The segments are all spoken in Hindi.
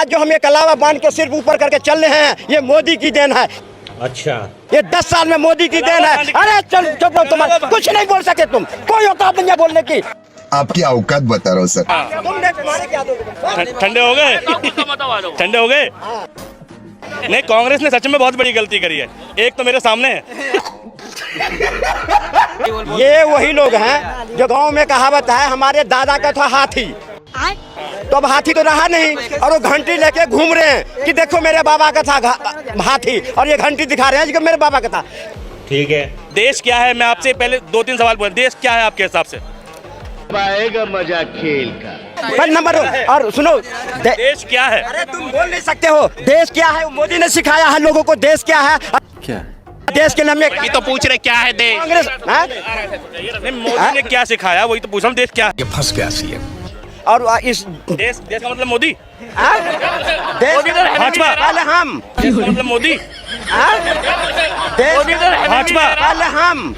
आज जो हम ये कलावा बांध के सिर्फ ऊपर करके चल रहे हैं, ये मोदी की देन है। अच्छा, ये 10 साल में मोदी की देन है। अरे चल चुप रहो, तुम्हारे कुछ नहीं बोल सके तुम, कोई औकात नहीं है बोलने की। आपकी औकात बता रहा हूँ सर। तुमने तुम्हारे क्या ठंडे हो गए, ठंडे हो गए। नहीं, कांग्रेस ने सच में बहुत बड़ी गलती करी है। एक तो मेरे सामने है, ये वही लोग हैं जो गांव में कहावत है, हमारे दादा का था हाथी, तो अब हाथी तो रहा नहीं और वो घंटी लेके घूम रहे हैं कि देखो मेरे बाबा का था हाथी, और ये घंटी दिखा रहे हैं कि मेरे बाबा का था। ठीक है। देश क्या है? मैं आपसे पहले 2-3 सवाल पूछूं, देश क्या है आपके हिसाब से? आएगा मजा खेल का। पहले नंबर और सुनो, देश क्या है? अरे तुम बोल नहीं सकते हो देश क्या है? मोदी ने सिखाया है लोगों को देश क्या है। क्या देश के लिए हमें ये तो पूछ रहे क्या है देश? कांग्रेस नहीं, मोदी ने क्या सिखाया वही तो पूछ रहा हूँ। देश क्या है? ये फंस गया सीएम। और इस देश का मतलब मोदी, देश भाजपा, पहले हम, देश का मतलब मोदी, देश भाजपा, पहले हम।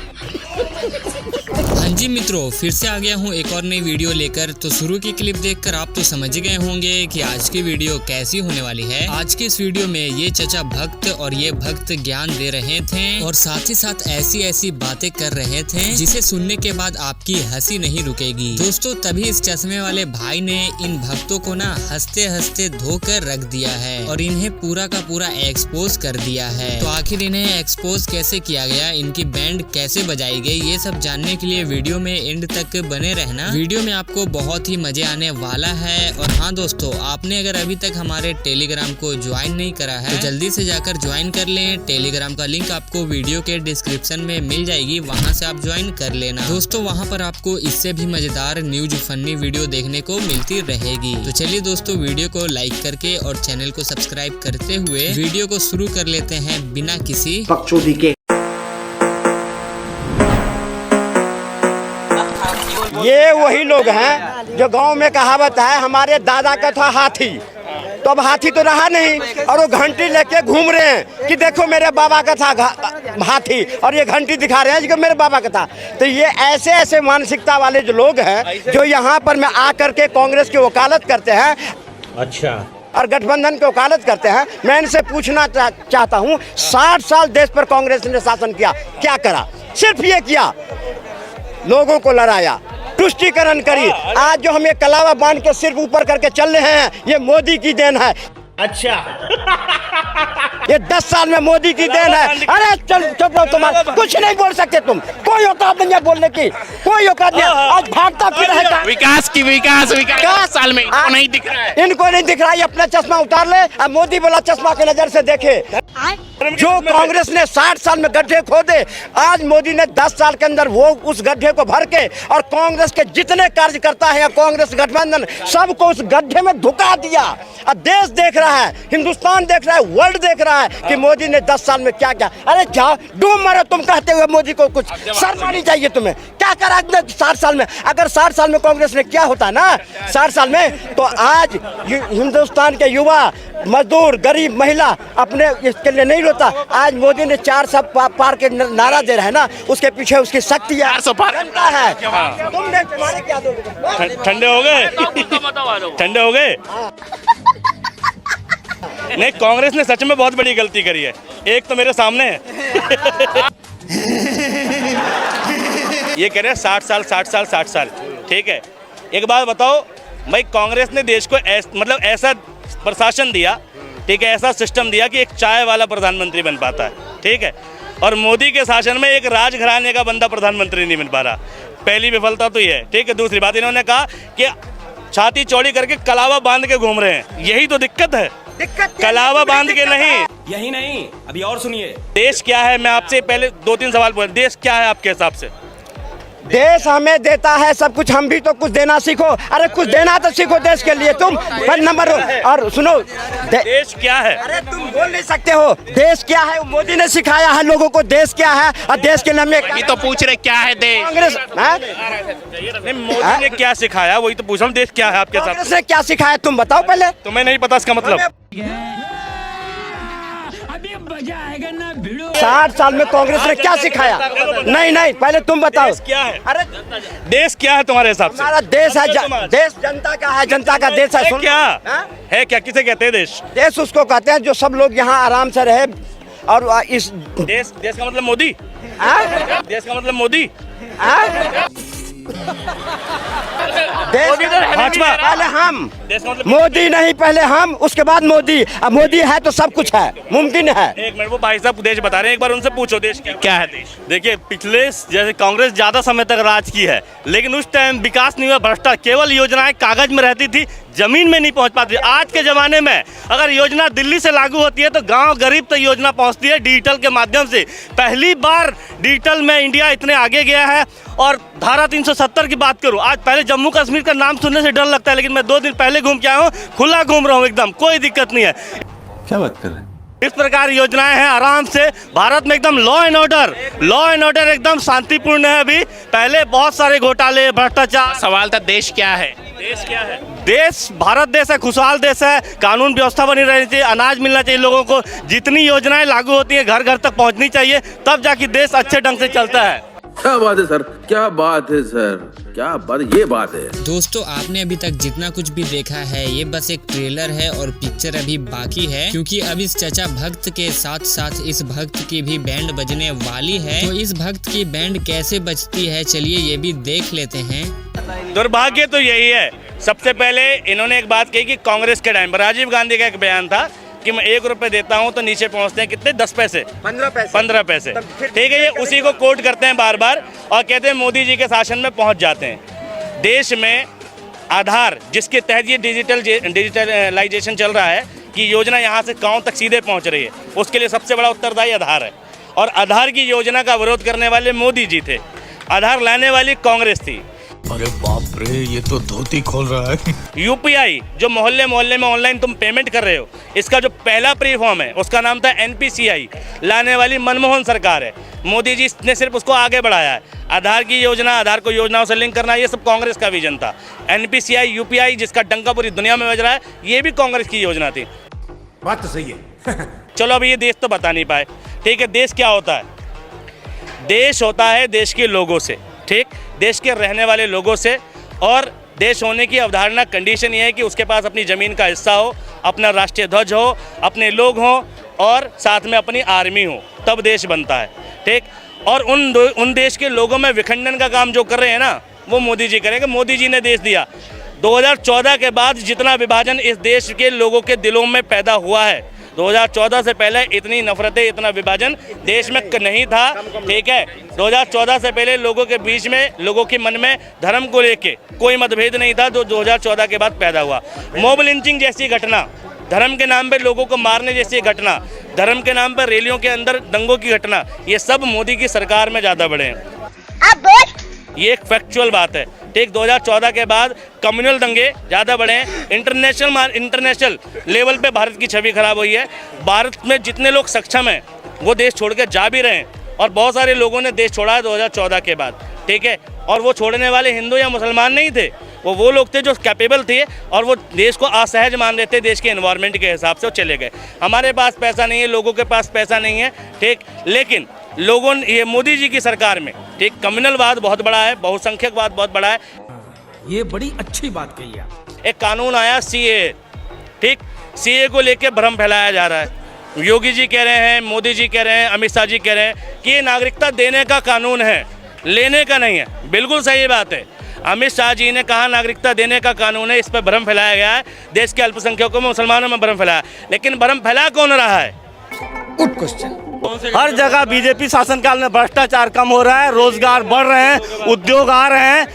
हाँ जी मित्रों, फिर से आ गया हूँ एक और नई वीडियो लेकर। तो शुरू की क्लिप देखकर आप तो समझ गए होंगे कि आज की वीडियो कैसी होने वाली है। आज की इस वीडियो में ये चचा भक्त और ये भक्त ज्ञान दे रहे थे और साथ ही साथ ऐसी ऐसी बातें कर रहे थे जिसे सुनने के बाद आपकी हंसी नहीं रुकेगी। दोस्तों, तभी इस चश्मे वाले भाई ने इन भक्तों को ना हंसते हंसते धोकर रख दिया है और इन्हें पूरा का पूरा एक्सपोज कर दिया है। तो आखिर इन्हें एक्सपोज कैसे किया गया, इनकी बैंड कैसे बजाई गई, ये सब जानने के लिए वीडियो में एंड तक बने रहना। वीडियो में आपको बहुत ही मजे आने वाला है। और हाँ दोस्तों, आपने अगर अभी तक हमारे टेलीग्राम को ज्वाइन नहीं करा है तो जल्दी से जाकर ज्वाइन कर लें। टेलीग्राम का लिंक आपको वीडियो के डिस्क्रिप्शन में मिल जाएगी, वहां से आप ज्वाइन कर लेना। दोस्तों, वहां पर आपको इससे भी मजेदार न्यूज फनी वीडियो देखने को मिलती रहेगी। तो चलिए दोस्तों, वीडियो को लाइक करके और चैनल को सब्सक्राइब करते हुए वीडियो को शुरू कर लेते हैं बिना किसी बकचोदी के। ये वही लोग हैं जो गांव में कहावत है, हमारे दादा का था हाथी, तो अब हाथी तो रहा नहीं और वो घंटी लेके घूम रहे हैं कि देखो मेरे बाबा का था हाथी, और ये घंटी दिखा रहे हैं कि मेरे बाबा का था। तो ये ऐसे ऐसे मानसिकता वाले जो लोग हैं जो यहाँ पर में आकर के कांग्रेस की वकालत करते हैं। अच्छा, और गठबंधन की वकालत करते हैं। मैं इनसे पूछना चाहता हूँ, 60 साल देश पर कांग्रेस ने शासन किया, क्या करा? सिर्फ ये किया, लोगों को लड़ाया, तुष्टीकरण करी। आज जो हम ये कलावा बांध के सिर्फ ऊपर करके चल रहे हैं, ये मोदी की देन है। अच्छा, ये 10 साल में मोदी की देन है। अरे चल चुप रहो, तुम्हारे कुछ नहीं बोल सकते तुम, कोई औकात नहीं है बोलने की, कोई औकात नहीं है। आज भागता फिर है विकास साल में इनको नहीं दिख रहा है, इनको नहीं दिख रहा है। अपना चश्मा उतार ले, अब मोदी बोला चश्मा की नजर से देखे। जो कांग्रेस ने 60 साल में गड्ढे खोदे, आज मोदी ने 10 साल के अंदर वो उस गड्ढे को भर के, और कांग्रेस के जितने कार्यकर्ता है, कांग्रेस गठबंधन, सबको उस गड्ढे में धुका दिया। और देश देख रहा है, हिंदुस्तान देख रहा है, वर्ल्ड देख रहा है कि मोदी ने 10 साल में क्या क्या। अरे जाओ डूब मरो तुम कहते हुए मोदी को, कुछ शर्म आनी चाहिए तुम्हें। क्या करा 60 साल में? अगर 60 साल में कांग्रेस ने क्या होता ना 60 साल में, तो आज हिंदुस्तान के युवा, मजदूर, गरीब, महिला अपने इसके लिए नहीं रोता। आज मोदी ने 400 पार के नारा दे रहा है ना, उसके पीछे उसकी शक्ति है, तुमने तुम्हारे क्या दोगे? ठंडे हो गए, ठंडे हो गए। नहीं, कांग्रेस ने सच में बहुत बड़ी गलती करी है। एक तो मेरे सामने है, ये कह रहे हैं 60 साल। ठीक है, एक बात बताओ भाई, कांग्रेस ने देश को मतलब ऐसा प्रशासन दिया, ठीक है, ऐसा सिस्टम दिया कि एक चाय वाला प्रधानमंत्री बन पाता है, ठीक है, और मोदी के शासन में एक राजघराने का बंदा प्रधानमंत्री नहीं बन पा रहा। पहली विफलता तो ये है, ठीक है। दूसरी बात, इन्होंने कहा कि छाती चौड़ी करके कलावा बांध के घूम रहे हैं, यही तो दिक्कत है। कलावा बांध के नहीं, यही नहीं, अभी और सुनिए। देश क्या है? मैं आपसे पहले 2-3 सवाल पूछूं, देश क्या है आपके हिसाब से? देश हमें देता है सब कुछ, हम भी तो कुछ देना सीखो। अरे कुछ देना तो सीखो देश के लिए तुम। पहले नंबर और सुनो, देश क्या है? अरे तुम बोल नहीं सकते हो देश क्या है? मोदी ने सिखाया है लोगों को देश क्या है, और देश के लिए हमें ये तो पूछ रहे क्या है देश? कांग्रेस नहीं, मोदी ने क्या सिखाया वही तो पूछ रहा हूँ। देश क्या है आपके हिसाब से? क्या सिखाया तुम बताओ पहले। तुम्हें नहीं पता इसका मतलब? 60 साल में कांग्रेस ने क्या सिखाया? नहीं, पहले तुम बताओ। देश क्या है? अरे देश क्या है तुम्हारे हिसाब से? हमारा देश है, देश जनता का है, जनता का देश है। है सुन क्या हाँ? है? क्या किसे कहते हैं देश? देश उसको कहते हैं जो सब लोग यहाँ आराम से रहे और इस देश का मतलब मोदी। हाँ? देश का मतलब मोदी। हाँ? देश भाजपा। पहले हम, देश का मतलब मोदी नहीं, पहले हम, उसके बाद मोदी। अब मोदी है तो सब कुछ है, मुमकिन है। एक मिनट, वो भाई साहब देश बता रहे हैं, एक बार उनसे पूछो देश क्या है देश। देखिए, पिछले जैसे कांग्रेस ज्यादा समय तक राज की है, लेकिन उस टाइम विकास नहीं हुआ, भ्रष्टाचार, केवल योजनाएं कागज में रहती थी, जमीन में नहीं पहुंच पाती। आज के जमाने में अगर योजना दिल्ली से लागू होती है तो गांव गरीब तक योजना पहुंचती है डिजिटल के माध्यम से। पहली बार डिजिटल में इंडिया इतने आगे गया है। और धारा 370 की बात करूं, आज पहले जम्मू कश्मीर का नाम सुनने से डर लगता है, लेकिन मैं 2 दिन पहले घूम के आया हूं, खुला घूम रहा हूं, एकदम कोई दिक्कत नहीं है। क्या बात कर रहे हैं? इस प्रकार योजनाएं हैं, आराम से भारत में एकदम लॉ एंड ऑर्डर एकदम शांतिपूर्ण है। अभी पहले बहुत सारे घोटाले, भ्रष्टाचार। सवाल था देश क्या है? देश क्या है? देश भारत देश है, खुशहाल देश है, कानून व्यवस्था बनी रहनी चाहिए, अनाज मिलना चाहिए लोगों को, जितनी योजनाएं लागू होती हैं घर घर तक पहुंचनी चाहिए, तब जाके देश अच्छे ढंग से चलता है। क्या बात है सर, क्या बात है सर, क्या बात, ये बात है। दोस्तों, आपने अभी तक जितना कुछ भी देखा है ये बस एक ट्रेलर है और पिक्चर अभी बाकी है, क्योंकि अब इस चचा भक्त के साथ साथ इस भक्त की भी बैंड बजने वाली है। तो इस भक्त की बैंड कैसे बजती है, चलिए ये भी देख लेते हैं। दुर्भाग्य तो यही है, सबसे पहले इन्होंने एक बात कही कि कांग्रेस के टाइम पर राजीव गांधी का एक बयान था कि मैं 1 रुपए देता हूं तो नीचे पहुंचते हैं कितने? 10 पैसे, 15 पैसे। ठीक है, ये उसी को कोट करते हैं बार बार और कहते हैं मोदी जी के शासन में पहुंच जाते हैं। देश में आधार, जिसके तहत ये डिजिटलाइजेशन चल रहा है कि योजना यहाँ से गाँव तक सीधे पहुँच रही है, उसके लिए सबसे बड़ा उत्तरदायी आधार है। और आधार की योजना का विरोध करने वाले मोदी जी थे, आधार लाने वाली कांग्रेस थी। अरे बाप रे, ये तो धोती खोल रहा है। यूपीआई जो मोहल्ले मोहल्ले में ऑनलाइन तुम पेमेंट कर रहे हो, इसका जो पहला प्रीफॉर्म है उसका नाम था एनपीसीआई, लाने वाली मनमोहन सरकार है। मोदी जी ने सिर्फ उसको आगे बढ़ाया है। आधार की योजना, आधार को योजनाओं से लिंक करना, ये सब कांग्रेस का विजन था। एनपीसीआई, यूपीआई जिसका डंका पूरी दुनिया में बज रहा है, ये भी कांग्रेस की योजना थी। बात तो सही है। चलो अभी ये देश तो बता नहीं पाए। ठीक है, देश क्या होता है? देश होता है देश के लोगों से, ठीक, देश के रहने वाले लोगों से। और देश होने की अवधारणा, कंडीशन ये है कि उसके पास अपनी ज़मीन का हिस्सा हो, अपना राष्ट्रीय ध्वज हो, अपने लोग हों और साथ में अपनी आर्मी हो, तब देश बनता है। ठीक, और उन देश के लोगों में विखंडन का काम जो कर रहे हैं ना, वो मोदी जी करेंगे। मोदी जी ने देश दिया। 2014 के बाद जितना विभाजन इस देश के लोगों के दिलों में पैदा हुआ है, 2014 से पहले इतनी नफरतें, इतना विभाजन देश में नहीं था। ठीक है, 2014 से पहले लोगों के बीच में, लोगों के मन में धर्म को लेके कोई मतभेद नहीं था, जो 2014 के बाद पैदा हुआ। मॉब लिंचिंग जैसी घटना, धर्म के नाम पे लोगों को मारने जैसी घटना, धर्म के नाम पर रैलियों के अंदर दंगों की घटना, ये सब मोदी की सरकार में ज़्यादा बढ़े हैं। ये एक फैक्चुअल बात है। ठीक, 2014 के बाद कम्युनल दंगे ज़्यादा बढ़े हैं। इंटरनेशनल लेवल पे भारत की छवि खराब हुई है। भारत में जितने लोग सक्षम हैं वो देश छोड़ के जा भी रहे हैं, और बहुत सारे लोगों ने देश छोड़ा है 2014 के बाद। ठीक है, और वो छोड़ने वाले हिंदू या मुसलमान नहीं थे, वो लोग थे जो कैपेबल थे और वो देश को असहज मान रहे थे, देश के एनवायरनमेंट के हिसाब से वो चले गए। हमारे पास पैसा नहीं है, लोगों के पास पैसा नहीं है। ठीक, लेकिन लोगों ने, ये मोदी जी की सरकार में, ठीक, कम्युनलवाद बहुत बड़ा है, बहुसंख्यकवाद बहुत बड़ा है। ये बड़ी अच्छी बात कही आप। एक कानून आया सीए, ठीक, सीए को लेके भ्रम फैलाया जा रहा है। योगी जी कह रहे हैं, मोदी जी कह रहे हैं, अमित शाह जी कह रहे हैं कि ये नागरिकता देने का कानून है, लेने का नहीं है। बिल्कुल सही बात है। अमित शाह जी ने कहा नागरिकता देने का कानून है, इस पर भ्रम फैलाया गया है, देश के अल्पसंख्यकों में, मुसलमानों में भ्रम फैलाया। लेकिन भ्रम फैला कौन रहा है? हर जगह बीजेपी शासनकाल में भ्रष्टाचार कम हो रहा है, रोजगार बढ़ रहे हैं, उद्योग आ रहे हैं,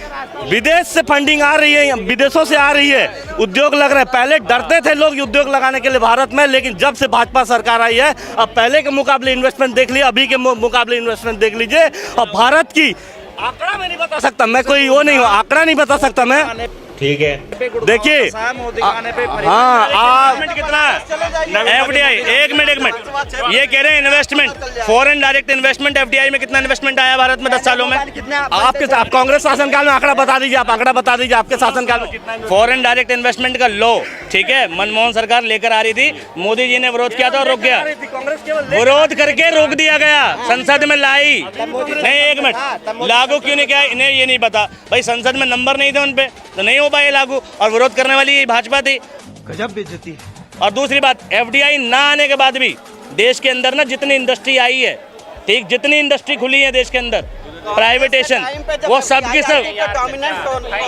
विदेश से फंडिंग आ रही है, विदेशों से आ रही है, उद्योग लग रहे हैं। पहले डरते थे लोग उद्योग लगाने के लिए भारत में, लेकिन जब से भाजपा सरकार आई है, अब पहले के मुकाबले इन्वेस्टमेंट देख लीजिए, अभी के मुकाबले इन्वेस्टमेंट देख लीजिए। और भारत की आंकड़ा मैं नहीं बता सकता, मैं कोई वो नहीं हूँ, आंकड़ा नहीं बता सकता मैं। ठीक है, देखिए, हाँ, कितना FDI, एक मिनट, ये कह रहे हैं investment, foreign direct investment, FDI में कितना इन्वेस्टमेंट आया भारत में 10 सालों में? आपके आप कांग्रेस शासनकाल में आंकड़ा बता दीजिए, आप आंकड़ा बता दीजिए आपके शासनकाल में कितना फॉरेन डायरेक्ट इन्वेस्टमेंट का लो, ठीक है, मनमोहन सरकार लेकर आ रही थी, मोदी जी ने विरोध किया था और रुक गया, विरोध करके रोक दिया गया, संसद में लाई नहीं। एक मिनट, लागू क्यों नहीं किया? इन्हें ये नहीं पता भाई, संसद में नंबर नहीं थे उन पे, तो नहीं हो पाए लागू, और विरोध करने वाली ये भाजपा थी। गजब बेइज्जती। और दूसरी बात, FDI ना आने के बाद भी देश के अंदर ना जितनी इंडस्ट्री आई है, ठीक, जितनी इंडस्ट्री खुली है देश के अंदर, प्राइवेटेशन, वो सब की सब,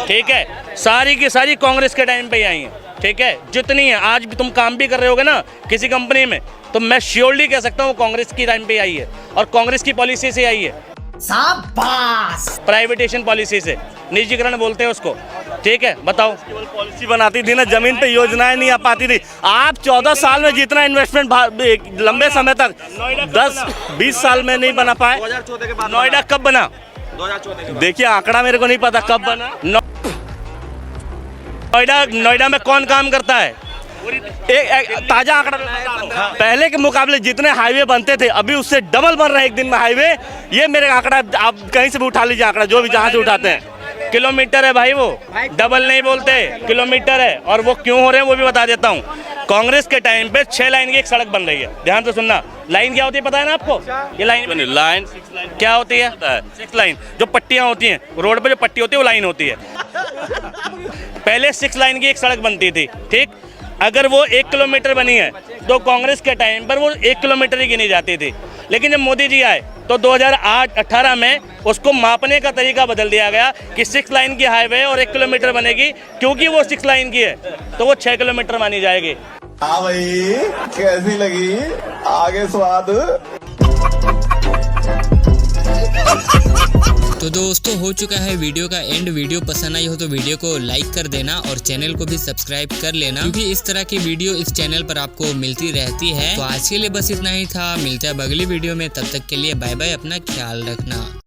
ठीक है, सारी की सारी कांग्रेस के टाइम पे ही आई है, ठीक है, जितनी है। आज भी तुम काम भी कर रहे होगे ना किसी कंपनी में, तो मैं श्योरली कह सकता हूँ कांग्रेस की टाइम पे आई है, और कांग्रेस की पॉलिसी से आई है, प्राइवेटेशन पॉलिसी से, निजीकरण बोलते हैं उसको, ठीक है। बताओ, केवल पॉलिसी बनाती थी ना, जमीन पे योजनाएं नहीं आ पाती थी। आप 14 साल में जितना इन्वेस्टमेंट लंबे समय तक 10-20 साल में नहीं बना पाए। नोएडा कब बना? देखिए आंकड़ा मेरे को नहीं पता कब बना। नोएडा में कौन काम करता है? एक ताजा आंकड़ा पहले के मुकाबले जितने हाईवे बनते थे अभी उससे डबल बन रहे हैं एक दिन में हाईवे। ये मेरे आंकड़ा, आप कहीं से भी उठा लीजिए आंकड़ा, जो भी जहां से उठाते हैं। किलोमीटर है भाई, वो डबल नहीं बोलते, किलोमीटर है। और वो क्यों हो रहे हैं वो भी बता देता हूँ। कांग्रेस के टाइम पे 6 लाइन की एक सड़क बन रही है, ध्यान से सुनना। लाइन क्या होती है पता है ना आपको? ये लाइन क्या होती है? 6 लाइन, जो पट्टियां होती हैं रोड पे, जो पट्टी होती है वो लाइन होती है। पहले 6 लाइन की एक सड़क बनती थी, ठीक। अगर वो 1 किलोमीटर बनी है तो कांग्रेस के टाइम पर वो 1 किलोमीटर ही गिनी जाती थी। लेकिन जब मोदी जी आए तो 2018 में उसको मापने का तरीका बदल दिया गया कि 6 लाइन की हाईवे और 1 किलोमीटर बनेगी। क्योंकि वो 6 लाइन की है तो वो 6 किलोमीटर मानी जाएगी। हाँ भाई, कैसी लगी? आगे स्वाद। तो दोस्तों हो चुका है वीडियो का एंड। वीडियो पसंद आई हो तो वीडियो को लाइक कर देना और चैनल को भी सब्सक्राइब कर लेना, क्योंकि इस तरह की वीडियो इस चैनल पर आपको मिलती रहती है। तो आज के लिए बस इतना ही था, मिलते हैं अगली वीडियो में, तब तक के लिए बाय बाय, अपना ख्याल रखना।